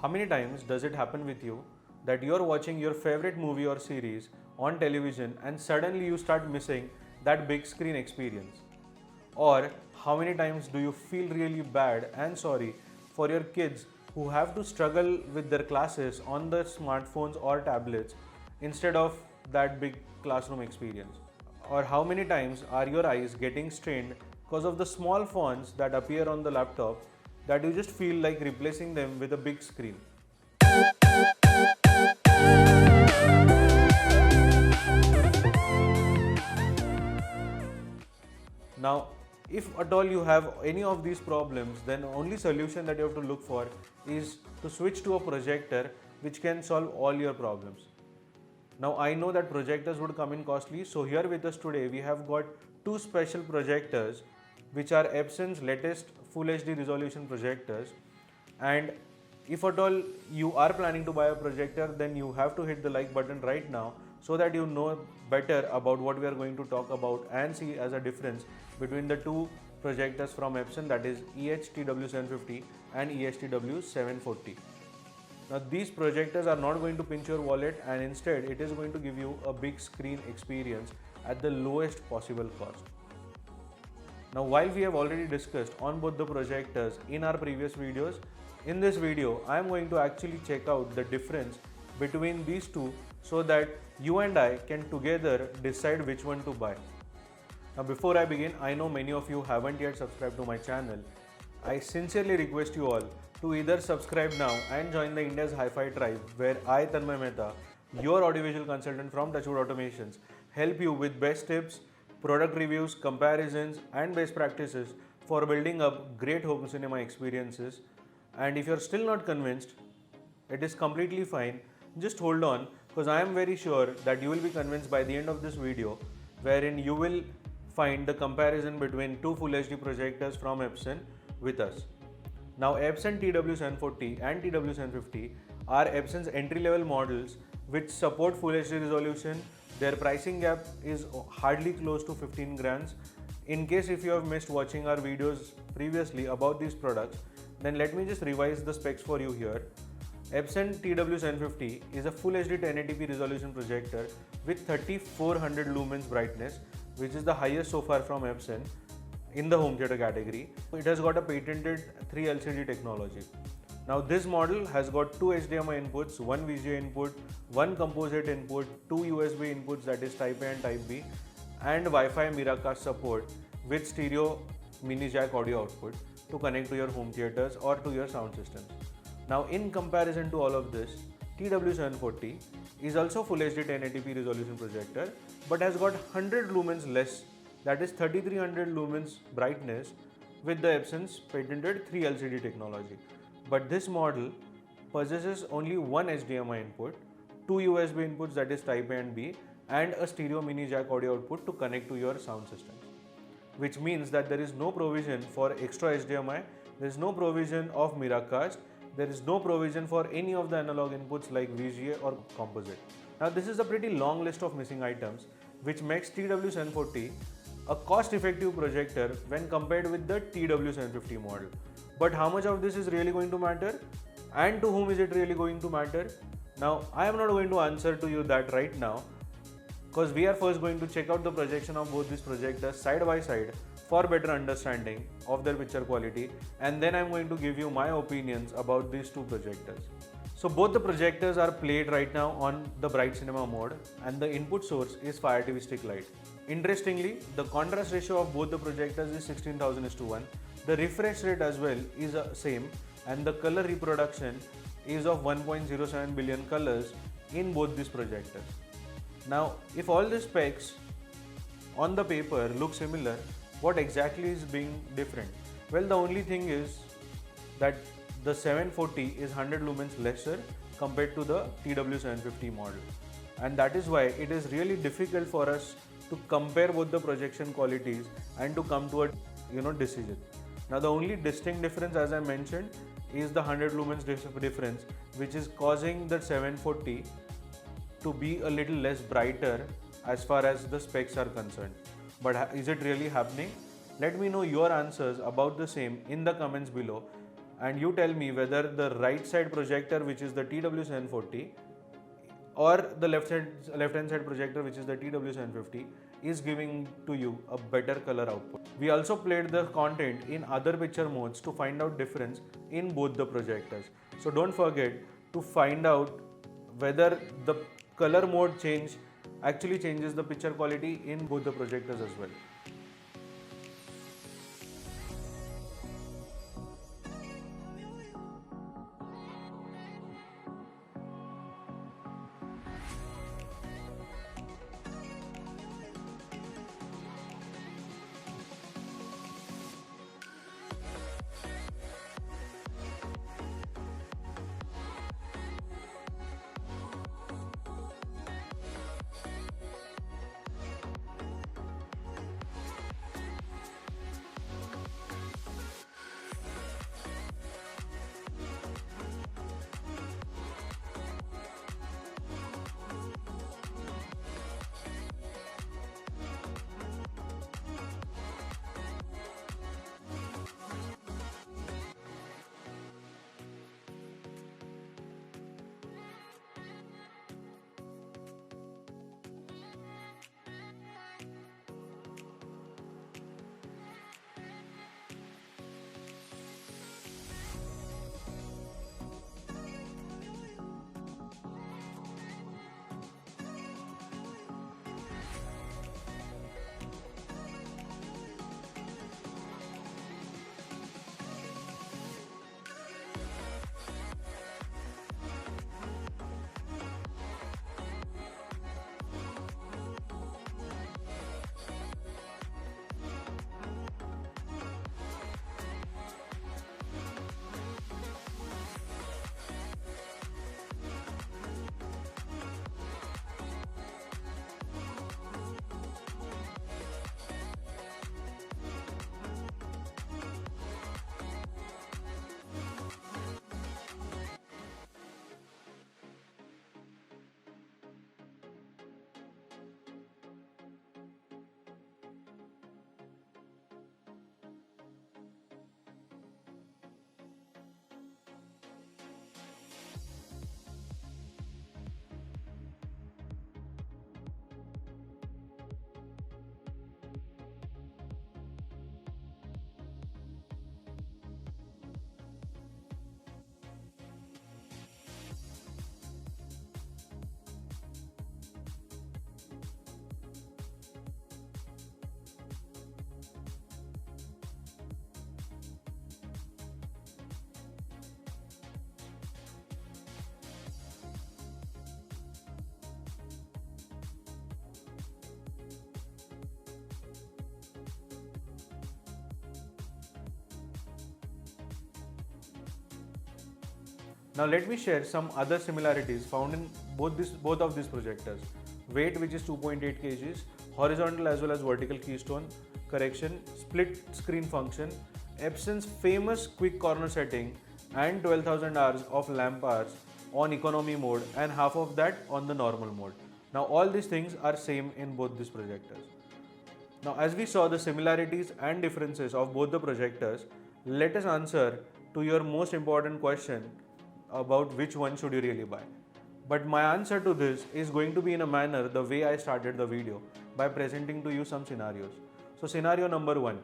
many times does it happen with you that you're watching your favorite movie or series on television and suddenly you start missing that big screen experience? Or how many times do you feel really bad and sorry for your kids who have to struggle with their classes on their smartphones or tablets instead of that big classroom experience? Or how many times are your eyes getting strained because of the small fonts that appear on the laptop that you just feel like replacing them with a big screen? Now, if at all you have any of these problems, then the only solution that you have to look for is to switch to a projector which can solve all your problems. Now, I know that projectors would come in costly, so here with us today we have got two special projectors which are Epson's latest Full HD resolution projectors. And if at all you are planning to buy a projector, then you have to hit the like button right now so that you know better about what we are going to talk about and see as a difference between the two projectors from Epson, that is EHTW750 and EHTW740. Now these projectors are not going to pinch your wallet, and instead it is going to give you a big screen experience at the lowest possible cost. Now while we have already discussed on both the projectors in our previous videos, in this video I am going to actually check out the difference between these two so that you and I can together decide which one to buy. Now before I begin, I know many of you haven't yet subscribed to my channel. I sincerely request you all to either subscribe now and join the India's Hi-Fi tribe, where I, Tanmay Mehta, your audiovisual consultant from Touchwood Automations, help you with best tips, product reviews, comparisons and best practices for building up great home cinema experiences. And if you're still not convinced, it is completely fine. Just hold on, because I am very sure that you will be convinced by the end of this video, wherein you will find the comparison between two Full HD projectors from Epson with us. Now Epson TW740 and TW750 are Epson's entry-level models which support Full HD resolution. Their pricing gap is hardly close to 15 grams. In case if you have missed watching our videos previously about these products, then let me just revise the specs for you here. Epson TW750 is a Full HD 1080p resolution projector with 3400 lumens brightness, which is the highest so far from Epson in the home theater category. It has got a patented 3 LCD technology. Now this model has got two HDMI inputs, one VGA input, one composite input, two USB inputs, that is Type A and Type B, and Wi-Fi Miracast support with stereo mini jack audio output to connect to your home theaters or to your sound systems. Now in comparison to all of this, TW740 is also Full HD 1080p resolution projector but has got 100 lumens less, that is 3300 lumens brightness, with the Epson's patented 3 LCD technology. But this model possesses only one HDMI input, two USB inputs, that is Type A and B, and a stereo mini jack audio output to connect to your sound systems. Which means that there is no provision for extra HDMI, there is no provision of Miracast, there is no provision for any of the analog inputs like VGA or composite. Now this is a pretty long list of missing items which makes TW740 a cost-effective projector when compared with the TW750 model. But how much of this is really going to matter, and to whom is it really going to matter? Now I am not going to answer to you that right now, because we are first going to check out the projection of both these projectors side by side for better understanding of their picture quality, and then I am going to give you my opinions about these two projectors. So both the projectors are played right now on the Bright Cinema mode, and the input source is Fire TV Stick Lite. Interestingly, the contrast ratio of both the projectors is 16,000:1. The refresh rate as well is same, and the color reproduction is of 1.07 billion colors in both these projectors. Now, if all the specs on the paper look similar, what exactly is being different? Well, the only thing is that the 740 is 100 lumens lesser compared to the TW750 model, and that is why it is really difficult for us to compare both the projection qualities and to come to a decision. Now the only distinct difference, as I mentioned, is the 100 lumens difference, which is causing the 740 to be a little less brighter as far as the specs are concerned. But is it really happening? Let me know your answers about the same in the comments below, and you tell me whether the right side projector, which is the TW740, or the left hand side projector, which is the TW750, is giving to you a better color output. We also played the content in other picture modes to find out difference in both the projectors. So don't forget to find out whether the color mode change actually changes the picture quality in both the projectors as well. Now let me share some other similarities found in both of these projectors. Weight, which is 2.8 kgs, horizontal as well as vertical keystone correction, split screen function, Epson's famous quick corner setting, and 12,000 hours of lamp hours on economy mode and half of that on the normal mode. Now all these things are same in both these projectors. Now as we saw the similarities and differences of both the projectors, let us answer to your most important question about which one should you really buy. But my answer to this is going to be in a manner the way I started the video, by presenting to you some scenarios. So scenario number 1,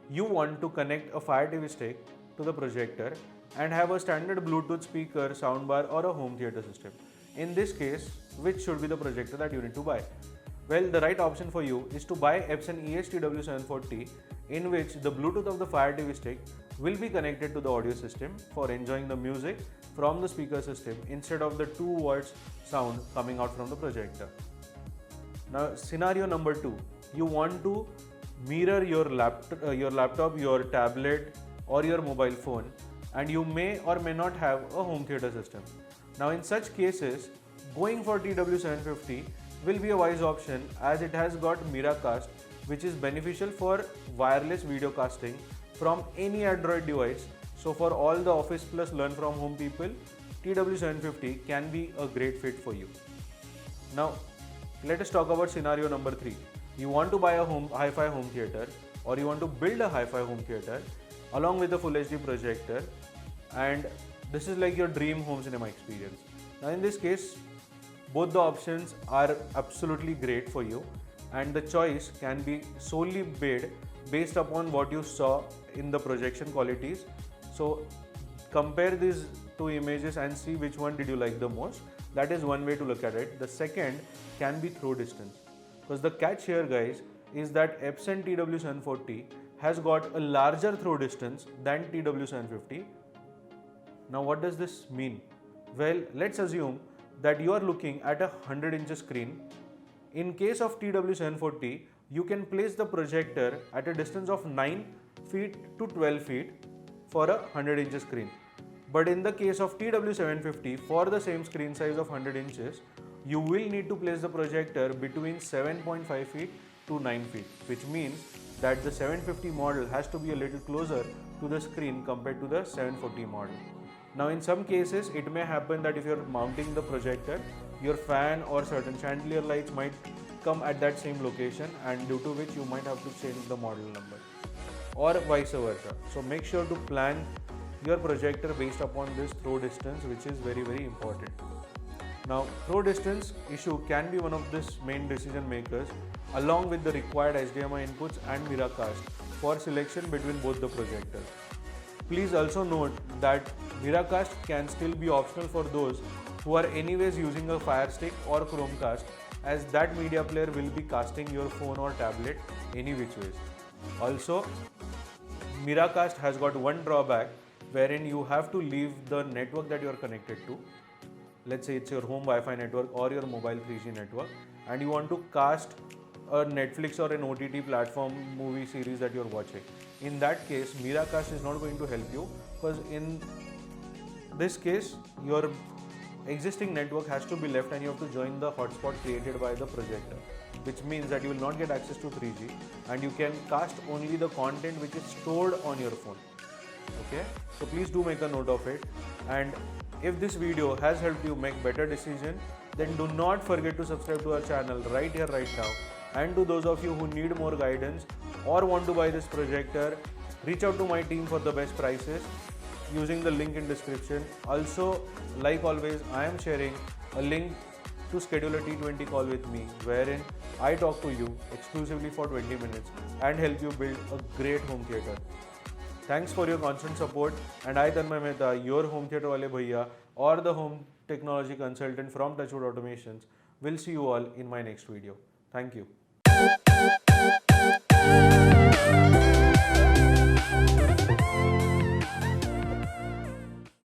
you want to connect a Fire TV stick to the projector and have a standard Bluetooth speaker, soundbar or a home theater system. In this case, which should be the projector that you need to buy? Well, the right option for you is to buy Epson ES-TW740, in which the Bluetooth of the Fire TV stick will be connected to the audio system for enjoying the music from the speaker system instead of the 2 watts sound coming out from the projector. Now scenario number 2, you want to mirror your laptop, your tablet or your mobile phone, and you may or may not have a home theater system. Now in such cases, going for TW750 will be a wise option, as it has got Miracast, which is beneficial for wireless video casting from any Android device. So for all the Office Plus Learn from Home people, TW750 can be a great fit for you. Now let us talk about scenario number 3. You want to buy a hi-fi home theater, or you want to build a hi-fi home theater along with the full HD projector, and this is like your dream home cinema experience. Now in this case, both the options are absolutely great for you, and the choice can be solely made based upon what you saw in the projection qualities. So compare these two images and see which one did you like the most. That is one way to look at it. The second can be throw distance, because the catch here, guys, is that Epson TW740 has got a larger throw distance than TW750. Now what does this mean? Well, let's assume that you are looking at a 100-inch screen. In case of TW740, you can place the projector at a distance of 9 feet to 12 feet for a 100-inch screen. But in the case of TW750, for the same screen size of 100 inches, you will need to place the projector between 7.5 feet to 9 feet, which means that the 750 model has to be a little closer to the screen compared to the 740 model. Now in some cases, it may happen that if you're mounting the projector, your fan or certain chandelier lights might come at that same location, and due to which you might have to change the model number, or vice versa. So make sure to plan your projector based upon this throw distance, which is very, very important. Now throw distance issue can be one of the main decision makers, along with the required HDMI inputs and Miracast for selection between both the projectors. Please also note that Miracast can still be optional for those who are anyways using a Fire Stick or Chromecast, as that media player will be casting your phone or tablet any which ways. Also, Miracast has got one drawback, wherein you have to leave the network that you are connected to. Let's say it's your home Wi-Fi network or your mobile 3G network, and you want to cast a Netflix or an OTT platform movie series that you're watching. In that case, Miracast is not going to help you, because in this case, your existing network has to be left and you have to join the hotspot created by the projector, which means that you will not get access to 3G and you can cast only the content which is stored on your phone. Okay, so please do make a note of it. And if this video has helped you make better decision, then do not forget to subscribe to our channel right here, right now. And to those of you who need more guidance or want to buy this projector, reach out to my team for the best prices using the link in description. Also, like always, I am sharing a link to schedule a T20 call with me, wherein I talk to you exclusively for 20 minutes and help you build a great home theater. Thanks for your constant support, and I, Tanmay Mehta, your home theater wale bhaiya or the home technology consultant from Touchwood Automations, will see you all in my next video. Thank you.